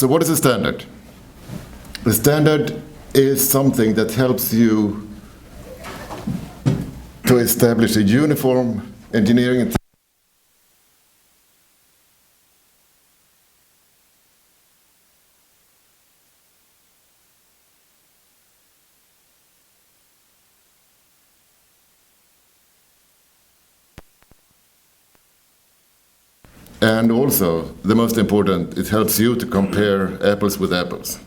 So what is a standard? The standard is something that helps you to establish a uniform engineering and also, the most important, it helps you to compare apples with apples.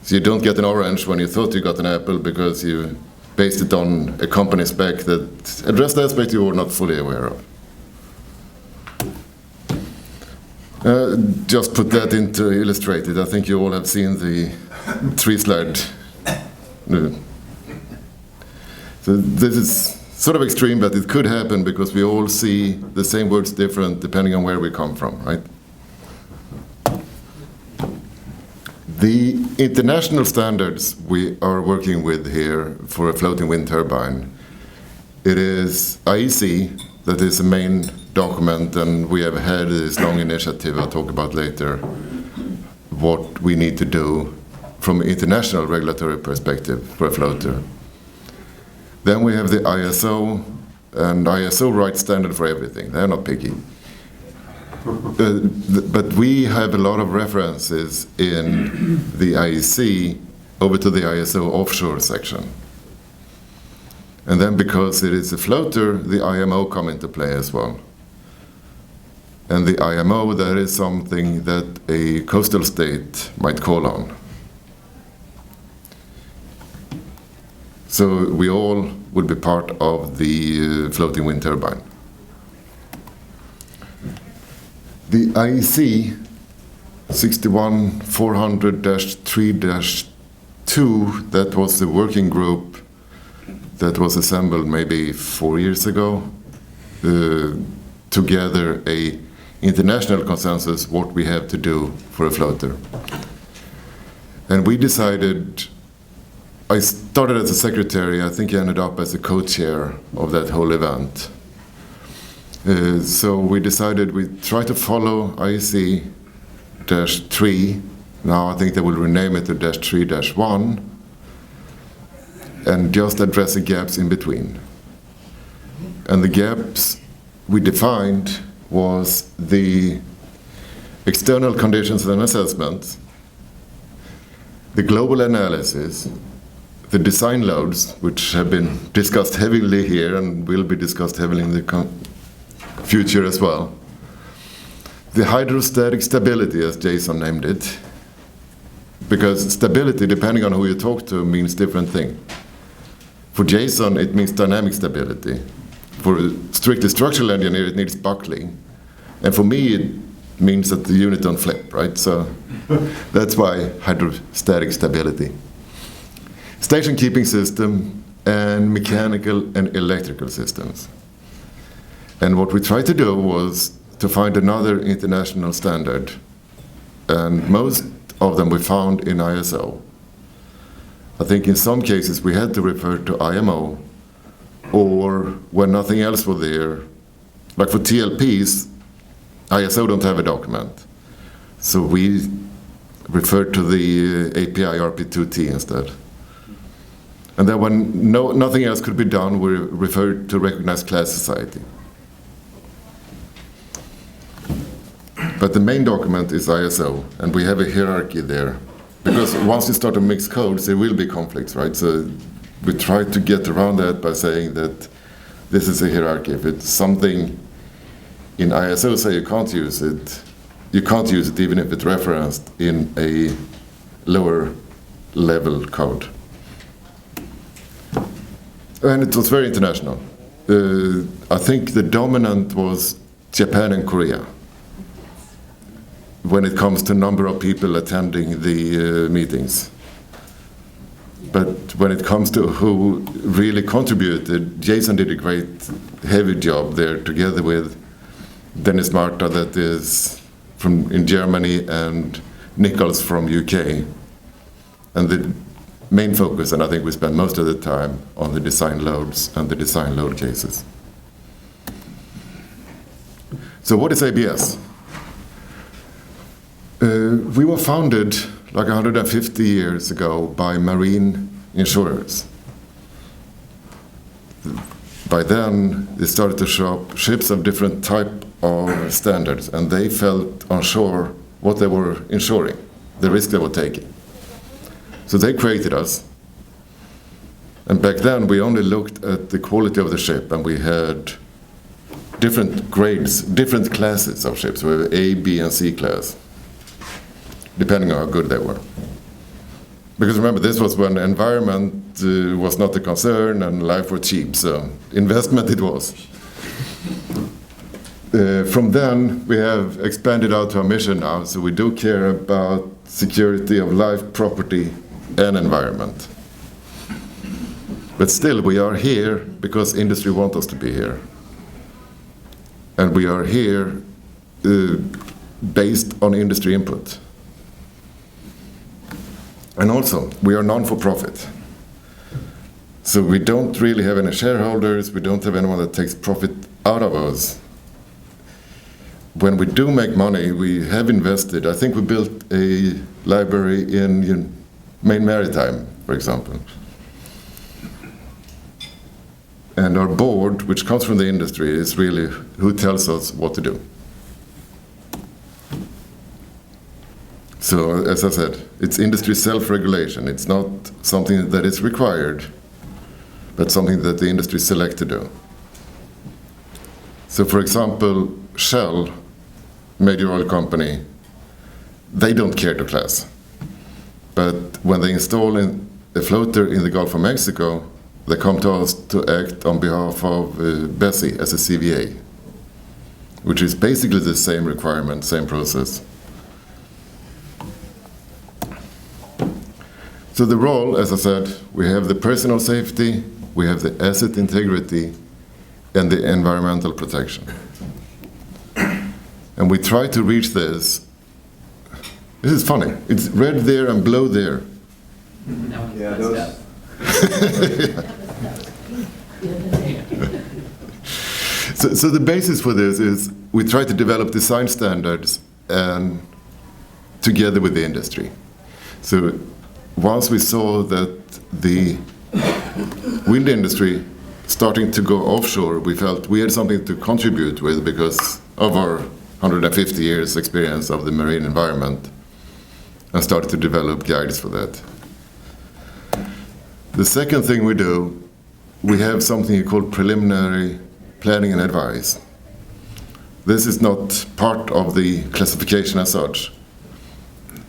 So you don't get an orange when you thought you got an apple because you based it on a company spec that addressed aspects you were not fully aware of. Just put that into illustrated. I think you all have seen the tree slide. So this is sort of extreme, but it could happen because we all see the same words different depending on where we come from, right? The international standards we are working with here for a floating wind turbine, it is IEC that is the main document, and we have had this long initiative I'll talk about later, what we need to do from an international regulatory perspective for a floater. Then we have the ISO, and ISO writes standard for everything. They're not picky. But we have a lot of references in the IEC over to the ISO offshore section. And then because it is a floater, the IMO come into play as well. And the IMO, that is something that a coastal state might call on. So we all would be part of the floating wind turbine. The IEC 61400-3-2, that was the working group that was assembled maybe 4 years ago to gather a international consensus what we have to do for a floater. And we decided, I started as a secretary, I think I ended up as a co-chair of that whole event. So we decided we'd try to follow IEC-3, now I think they will rename it to -3-1, and just address the gaps in between. And the gaps we defined was the external conditions and assessments, the global analysis, the design loads, which have been discussed heavily here and will be discussed heavily in the future as well, the hydrostatic stability, as Jason named it, because stability, depending on who you talk to, means different things. For Jason, it means dynamic stability. For a strictly structural engineer, it needs buckling. And for me, it means that the unit don't flip, right? So that's why hydrostatic stability. Station keeping system and mechanical and electrical systems. And what we tried to do was to find another international standard. And most of them we found in ISO. I think in some cases we had to refer to IMO, or when nothing else was there, like for TLPs, ISO don't have a document. So we referred to the API RP2T instead. And then when nothing else could be done, we referred to recognized class society. But the main document is ISO, and we have a hierarchy there. Because once you start to mix codes, there will be conflicts, right? So we try to get around that by saying that this is a hierarchy. If it's something in ISO, say you can't use it even if it's referenced in a lower level code. And it was very international. I think the dominant was Japan and Korea when it comes to number of people attending the meetings. But when it comes to who really contributed, Jason did a great heavy job there together with Dennis Marta, that is in Germany, and Nichols from UK. And the main focus, and I think we spent most of the time on the design loads and the design load cases. So what is ABS? We were founded like 150 years ago by marine insurers. By then, they started to show up ships of different type of standards, and they felt unsure what they were insuring, the risk they were taking. So they created us. And back then, we only looked at the quality of the ship, and we had different grades, different classes of ships. We have A, B, and C class, depending on how good they were. Because remember, this was when environment was not a concern and life was cheap, so investment it was. From then, we have expanded out to our mission now, so we do care about security of life, property, and environment. But still, we are here because industry wants us to be here. And we are here based on industry input. And also, we are non-for-profit. So we don't really have any shareholders, we don't have anyone that takes profit out of us. When we do make money, we have invested. I think we built a library in Main Maritime, for example. And our board, which comes from the industry, is really who tells us what to do. So, as I said, it's industry self-regulation. It's not something that is required, but something that the industry select to do. So, for example, Shell, major oil company, they don't care to class. But when they install a floater in the Gulf of Mexico, they come to us to act on behalf of BSEE as a CVA, which is basically the same requirement, same process. So the role, as I said, we have the personal safety, we have the asset integrity, and the environmental protection. And we try to reach this. This is funny. It's red there and blue there. Yeah, those. So the basis for this is we try to develop design standards and together with the industry. So once we saw that the wind industry starting to go offshore, we felt we had something to contribute with because of our 150 years experience of the marine environment, and started to develop guides for that. The second thing we do, we have something called preliminary planning and advice. This is not part of the classification as such,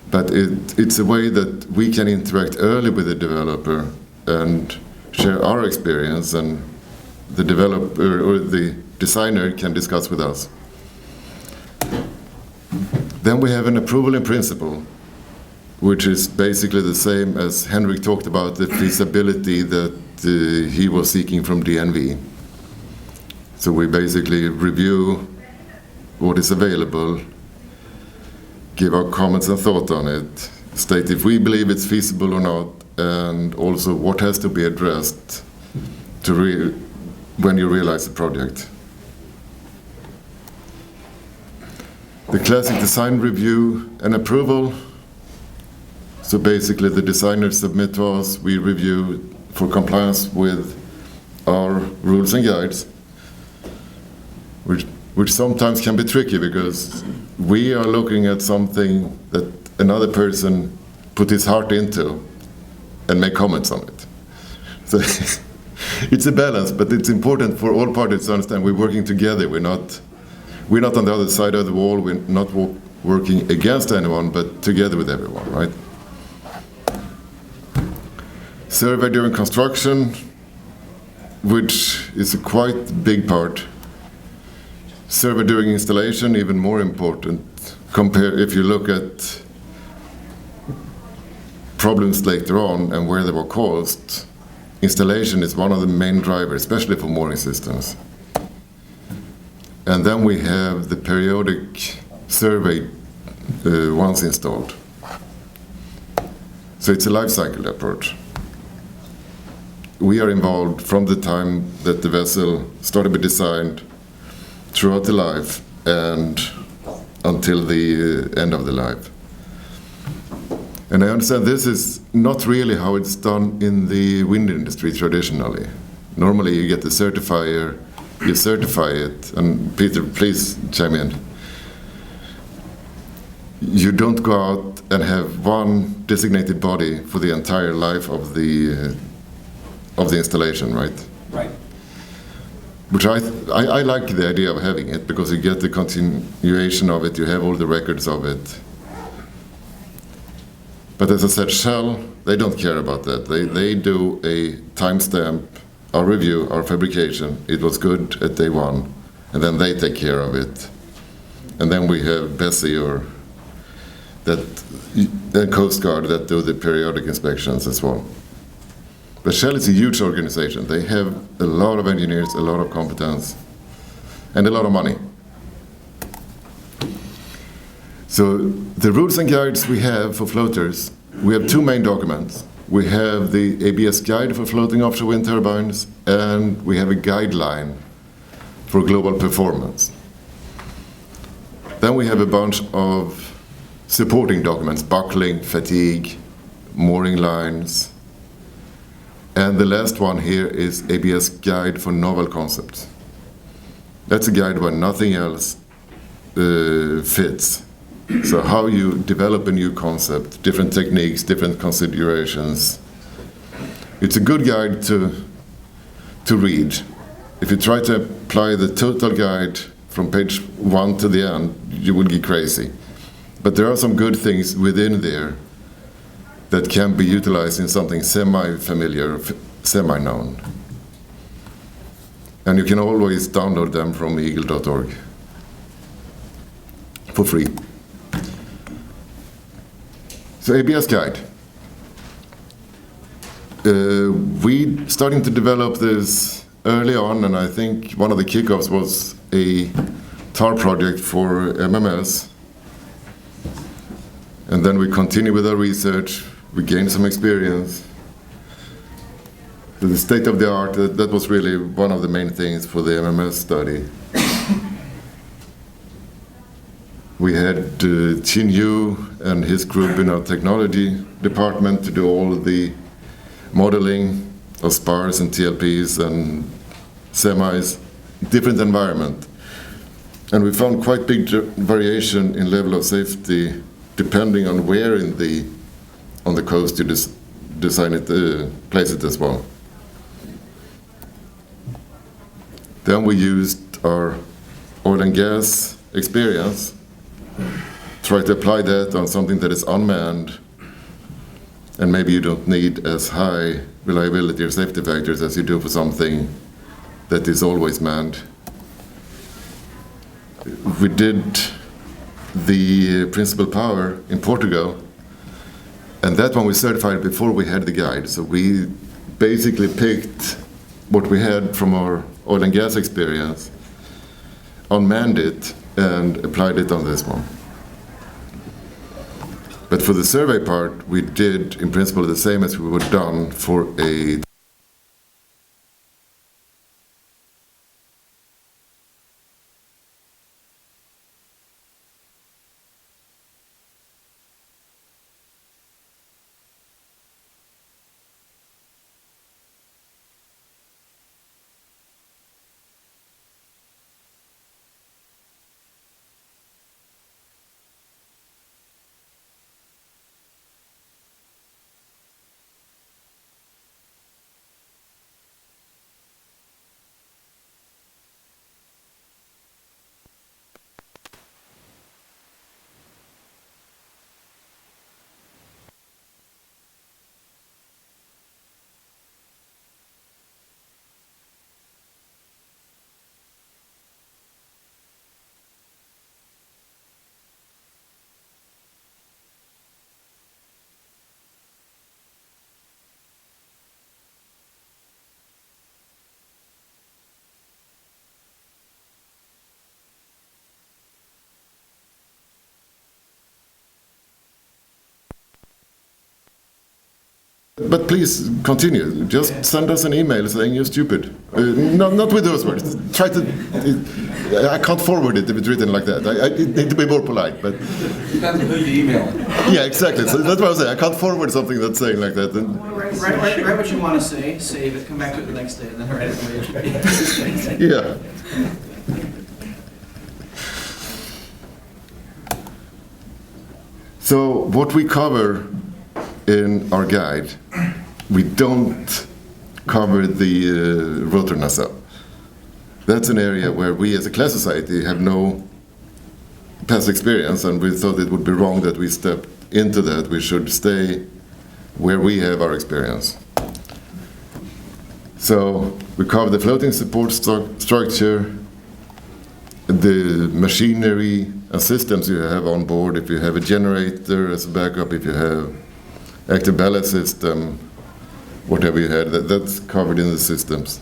but it's a way that we can interact early with the developer and share our experience, and the developer or the designer can discuss with us. Then we have an approval in principle, which is basically the same as Henrik talked about, the feasibility that he was seeking from DNV. So we basically review what is available, give our comments and thought on it, state if we believe it's feasible or not, and also what has to be addressed to when you realize the project. The classic design review and approval. So basically the designers submit to us, we review for compliance with our rules and guides, which sometimes can be tricky because we are looking at something that another person put his heart into and make comments on it. So it's a balance, but it's important for all parties to understand we're working together. We're not on the other side of the wall. We're not working against anyone, but together with everyone, right? Survey during construction, which is a quite big part. Survey during installation, even more important. If you look at problems later on and where they were caused, installation is one of the main drivers, especially for mooring systems. And then we have the periodic survey once installed. So it's a life cycle approach. We are involved from the time that the vessel started to be designed throughout the life and until the end of the life. And I understand this is not really how it's done in the wind industry traditionally. Normally you get the certifier, you certify it, and Peter, please chime in. You don't go out and have one designated body for the entire life of the installation, right? Right. Which I like the idea of having it, because you get the continuation of it, you have all the records of it. But as I said, Shell, they don't care about that. They do a timestamp, our review, our fabrication. It was good at day one, and then they take care of it. And then we have Bessie or the Coast Guard that do the periodic inspections as well. But Shell is a huge organization. They have a lot of engineers, a lot of competence, and a lot of money. So the rules and guides we have for floaters, we have two main documents. We have the ABS guide for floating offshore wind turbines, and we have a guideline for global performance. Then we have a bunch of supporting documents, buckling, fatigue, mooring lines. And the last one here is ABS guide for novel concepts. That's a guide where nothing else fits. So how you develop a new concept, different techniques, different considerations. It's a good guide to read. If you try to apply the total guide from page 1 to the end, you will get crazy. But there are some good things within there that can be utilized in something semi-familiar, semi-known. And you can always download them from eagle.org for free. So ABS guide. We starting to develop this early on, and I think one of the kickoffs was a TAR project for MMS. And then we continue with our research, we gain some experience. The state of the art, that was really one of the main things for the MMS study. We had Chin Yu and his group in our technology department to do all of the modeling of spars and TLPs and semis, different environment. And we found quite big variation in level of safety depending on where on the coast you design it, place it as well. Then we used our oil and gas experience, try to apply that on something that is unmanned, and maybe you don't need as high reliability or safety factors as you do for something that is always manned. We did the Principle Power in Portugal, and that one we certified before we had the guide. So we basically picked what we had from our oil and gas experience, unmanned it, and applied it on this one. But for the survey part, we did in principle the same as we would have done for a But please continue. Just send us an email saying you're stupid. Not with those words. Try to I can't forward it if it's written like that. I need to be more polite, but Depends on who you email. yeah, exactly. So that's what I was saying. I can't forward something that's saying like that. And Write what you want to say, save it, come back to it the next day, and then write it the way it should be. yeah. So what we cover in our guide, we don't cover the rotor nacelle. That's an area where we as a class society have no past experience, and we thought it would be wrong that we stepped into that. We should stay where we have our experience. So we cover the floating support structure, the machinery and systems you have on board, if you have a generator as a backup, if you have active ballast system, whatever you had, that's covered in the systems.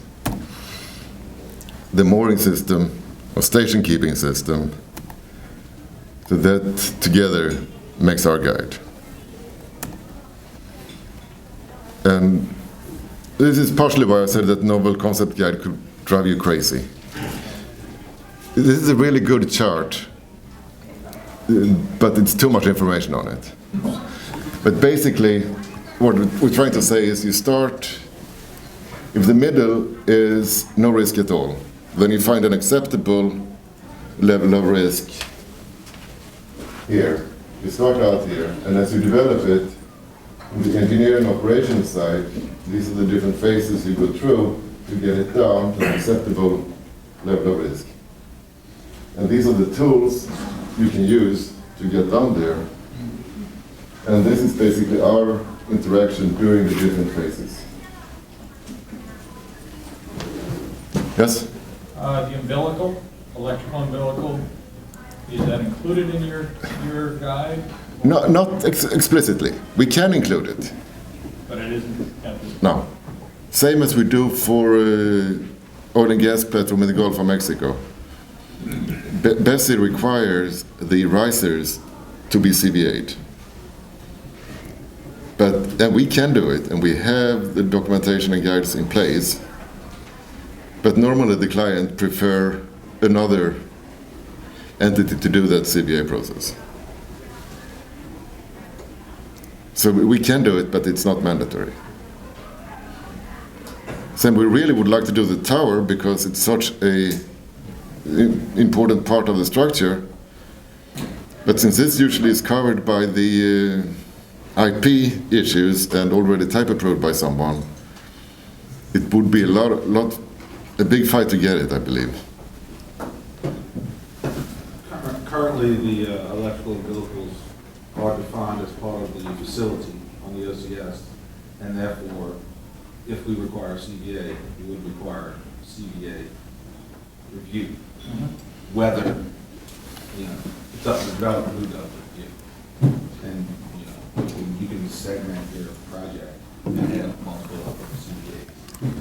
The mooring system or station keeping system, so that together makes our guide. And this is partially why I said that novel concept guide could drive you crazy. This is a really good chart, but it's too much information on it. But basically, what we're trying to say is you start, if the middle is no risk at all, then you find an acceptable level of risk here. You start out here, and as you develop it, on the engineering operations side, these are the different phases you go through to get it down to an acceptable level of risk. And these are the tools you can use to get down there. And this is basically our interaction during the different phases. Yes? The umbilical, electrical umbilical, is that included in your guide? No, not explicitly. We can include it. But it isn't? No. Same as we do for oil and gas platform in the Gulf of Mexico. BESI requires the risers to be CVA'd. And we can do it, and we have the documentation and guides in place. But normally the client prefer another entity to do that CVA process. So we can do it, but it's not mandatory. So we really would like to do the tower because it's such a important part of the structure. But since this usually is covered by the IP issues and already type approved by someone, it would be a big fight to get it, I believe. Currently, the electrical umbilicals are defined as part of the facility on the OCS, and therefore, if we require CVA, we would require CVA review. Whether, it's up to the developer who does it. And, you can segment your project and have multiple CVAs.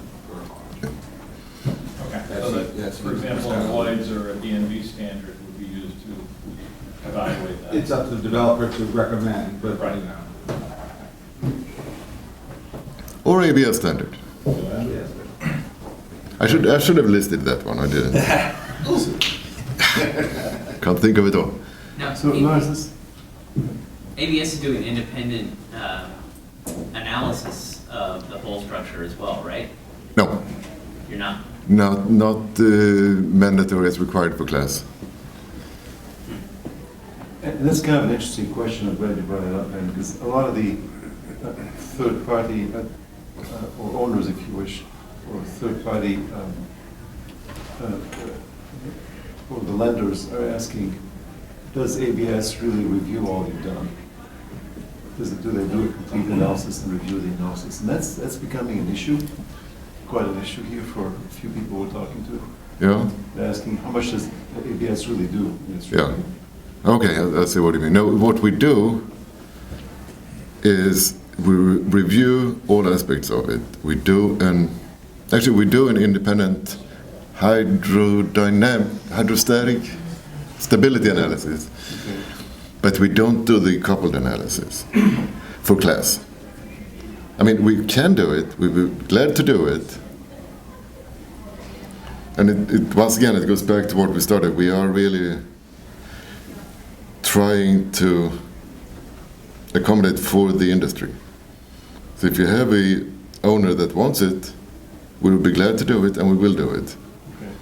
Okay, so that, for example, Lloyd's or a DNV standard would be used to evaluate that? It's up to the developer to recommend, but, Right. Or ABS standard. Yes. I should have listed that one, I didn't. Can't think of it all. Now, So, Lars, ABS is doing independent analysis of the whole structure as well, right? No, You're not? not mandatory as required for class. and that's kind of an interesting question. I'm glad you brought it up, man, because a lot of the third-party or owners, if you wish, or third-party or the lenders are asking, does ABS really review all you've done? Do they do a complete analysis and review the analysis? And that's becoming an issue, quite an issue here for a few people we're talking to. Yeah? They're asking, how much does ABS really do? in its Yeah. review? Okay, I see what you mean. No, what we do is we review all aspects of it. We do an independent hydrostatic stability analysis, but we don't do the coupled analysis for class. I mean, we can do it. We'd be glad to do it, And once again, it goes back to what we started. We are really trying to accommodate for the industry. So if you have a owner that wants it, we will be glad to do it, and we will do it. Okay.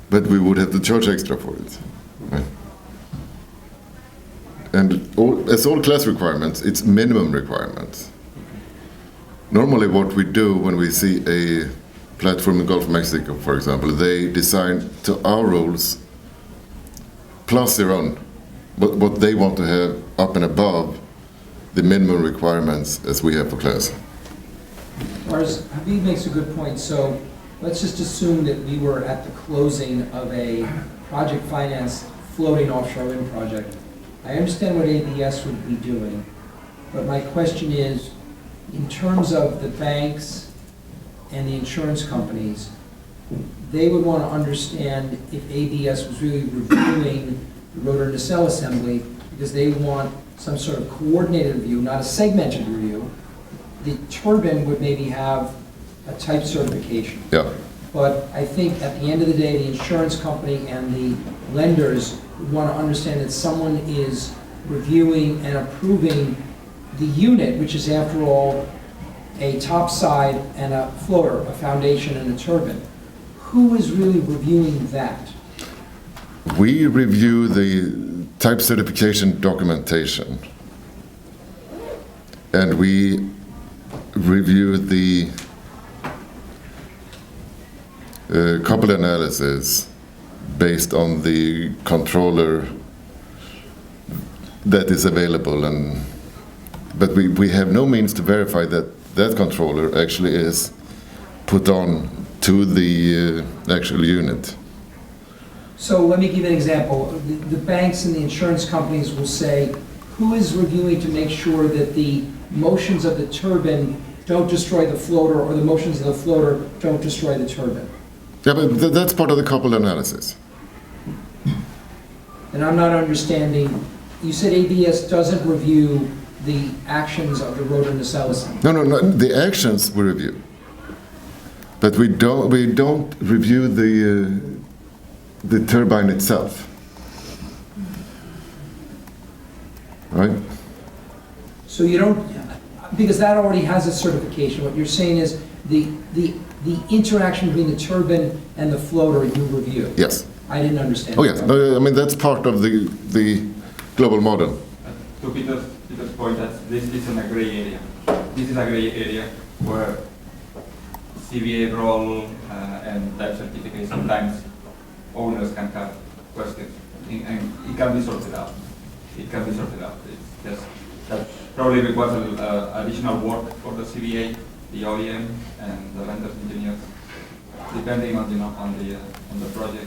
But we would have to charge extra for it. Right? And as all class requirements, it's minimum requirements. Normally what we do when we see a platform in Gulf of Mexico, for example, they design to our rules plus their own, what they want to have up and above the minimum requirements as we have for class. Lars, Habib makes a good point. So let's just assume that we were at the closing of a project finance floating offshore wind project. I understand what ABS would be doing, but my question is, in terms of the banks and the insurance companies, they would want to understand if ABS was really reviewing the rotor nacelle assembly, because they want some sort of coordinated review, not a segmented review. The turbine would maybe have a type certification. Yeah. But I think at the end of the day, the insurance company and the lenders would want to understand that someone is reviewing and approving the unit, which is after all a topside and a floater, a foundation and a turbine. Who is really reviewing that? We review the type certification documentation, and we review the couple analysis based on the controller that is available, but we have no means to verify that that controller actually is put on to the actual unit. So let me give you an example. The banks and the insurance companies will say, who is reviewing to make sure that the motions of the turbine don't destroy the floater, or the motions of the floater don't destroy the turbine? Yeah, but that's part of the couple analysis. And I'm not understanding, you said ABS doesn't review the actions of the rotor nacelle assembly. No, the actions we review. But we don't review the turbine itself. Right? So you don't, because that already has a certification. What you're saying is the interaction between the turbine and the floater you review. Yes. I didn't understand. Oh yes. No, I mean that's part of the global model. To Peter's point, that this is a gray area. This is a gray area where CVA role and type certificate, sometimes owners can have questions, and it can be sorted out. It can be sorted out. It's just that probably requires additional work for the CVA, the OEM, and the lenders engineers, depending on the project.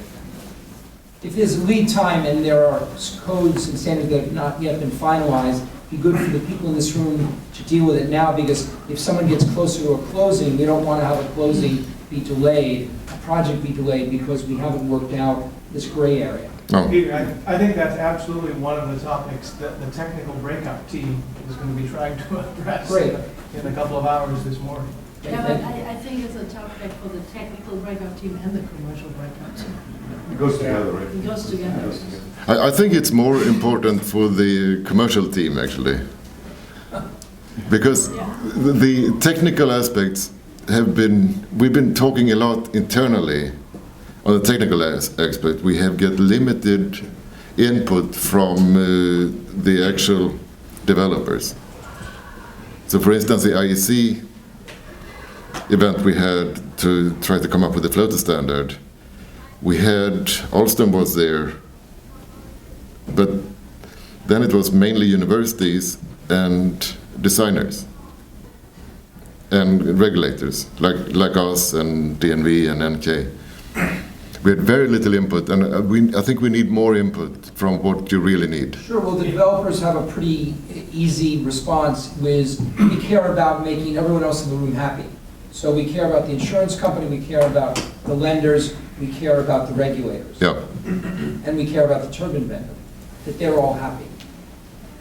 If there's lead time and there are codes and standards that have not yet been finalized, it'd be good for the people in this room to deal with it now, because if someone gets closer to a closing, we don't want to have a closing be delayed, a project be delayed because we haven't worked out this gray area. No. Peter, I think that's absolutely one of the topics that the technical breakout team is going to be trying to address Great. in a couple of hours this morning. Yeah, but I think it's a topic for the technical breakout team and the commercial breakout team. It goes together, right? It goes together. I think it's more important for the commercial team actually, because the technical aspects we've been talking a lot internally on the technical aspect. We have got limited input from the actual developers. So for instance, the IEC event we had to try to come up with a floater standard, we had, Alstom was there, but then it was mainly universities and designers and regulators like us and DNV and NK. We had very little input, and I think we need more input from what you really need. Sure, well, the developers have a pretty easy response, which we care about making everyone else in the room happy. So we care about the insurance company, we care about the lenders, we care about the regulators. Yeah. And we care about the turbine vendor, that they're all happy.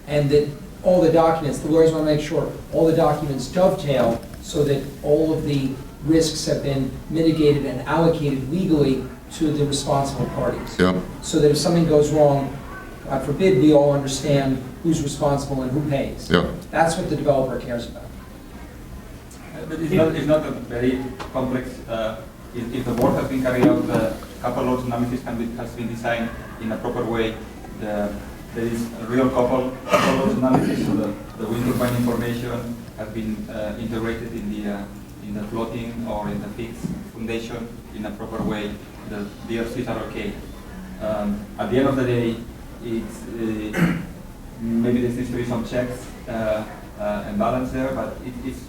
And that all the documents, the lawyers want to make sure all the documents dovetail so that all of the risks have been mitigated and allocated legally to the responsible parties. Yeah. So that if something goes wrong, God forbid, we all understand who's responsible and who pays. Yeah. That's what the developer cares about. But it's not a very complex, if the work has been carried out, the couple loads analysis has been designed in a proper way, there is a real couple loads analysis, so the wind turbine information has been integrated in the floating or in the fixed foundation in a proper way. The DFCs are okay. At the end of the day, it's maybe there needs to be some checks and balance there, but it's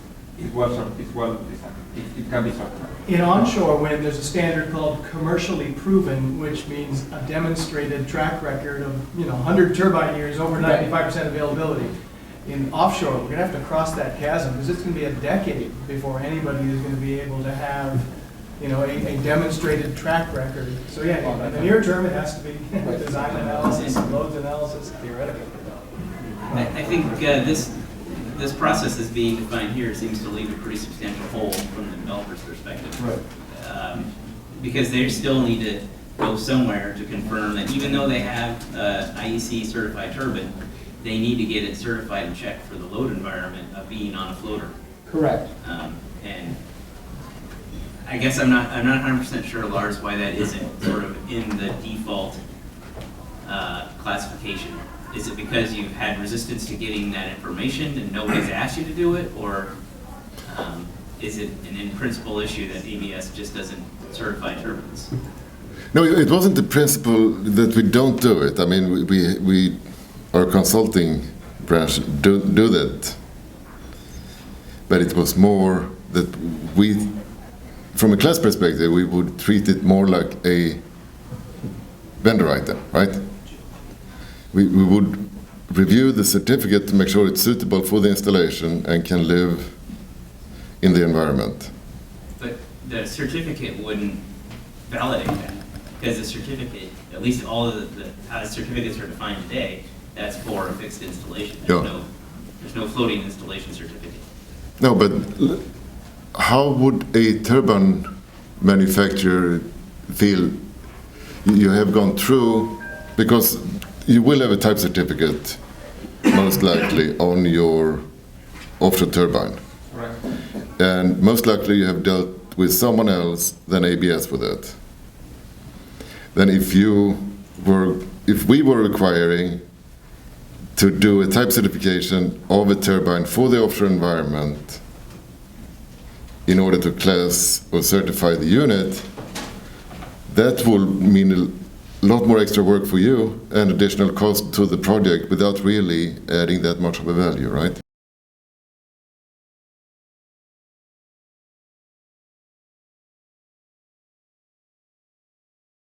well designed. It can be sorted. In onshore wind, there's a standard called commercially proven, which means a demonstrated track record of 100 turbine years over 95% availability. In offshore, we're gonna have to cross that chasm because it's gonna be a decade before anybody is gonna be able to have a demonstrated track record. So yeah, in the near term, it has to be design analysis, loads analysis, theoretically. I think this process that's being defined here seems to leave a pretty substantial hole from the developer's perspective. Right. Because they still need to go somewhere to confirm that even though they have IEC certified turbine, they need to get it certified and checked for the load environment of being on a floater. Correct. And I guess I'm not 100% sure, Lars, why that isn't sort of in the default classification. Is it because you've had resistance to getting that information and nobody's asked you to do it, or is it an in-principle issue that ABS just doesn't certify turbines? No, it wasn't the principle that we don't do it. I mean, we our consulting branch do that, but it was more that we, from a class perspective, we would treat it more like a vendor item, right? We would review the certificate to make sure it's suitable for the installation and can live in the environment. But the certificate wouldn't validate that, because the certificate, at least all of how certificates are defined today, that's for a fixed installation. There's no floating installation certificate. No, but how would a turbine manufacturer feel? You have gone through, because you will have a type certificate, most likely, on your offshore turbine. Right. And most likely you have dealt with someone else than ABS for that. Then if we were requiring to do a type certification of a turbine for the offshore environment in order to class or certify the unit, that will mean a lot more extra work for you and additional cost to the project without really adding that much of a value, right?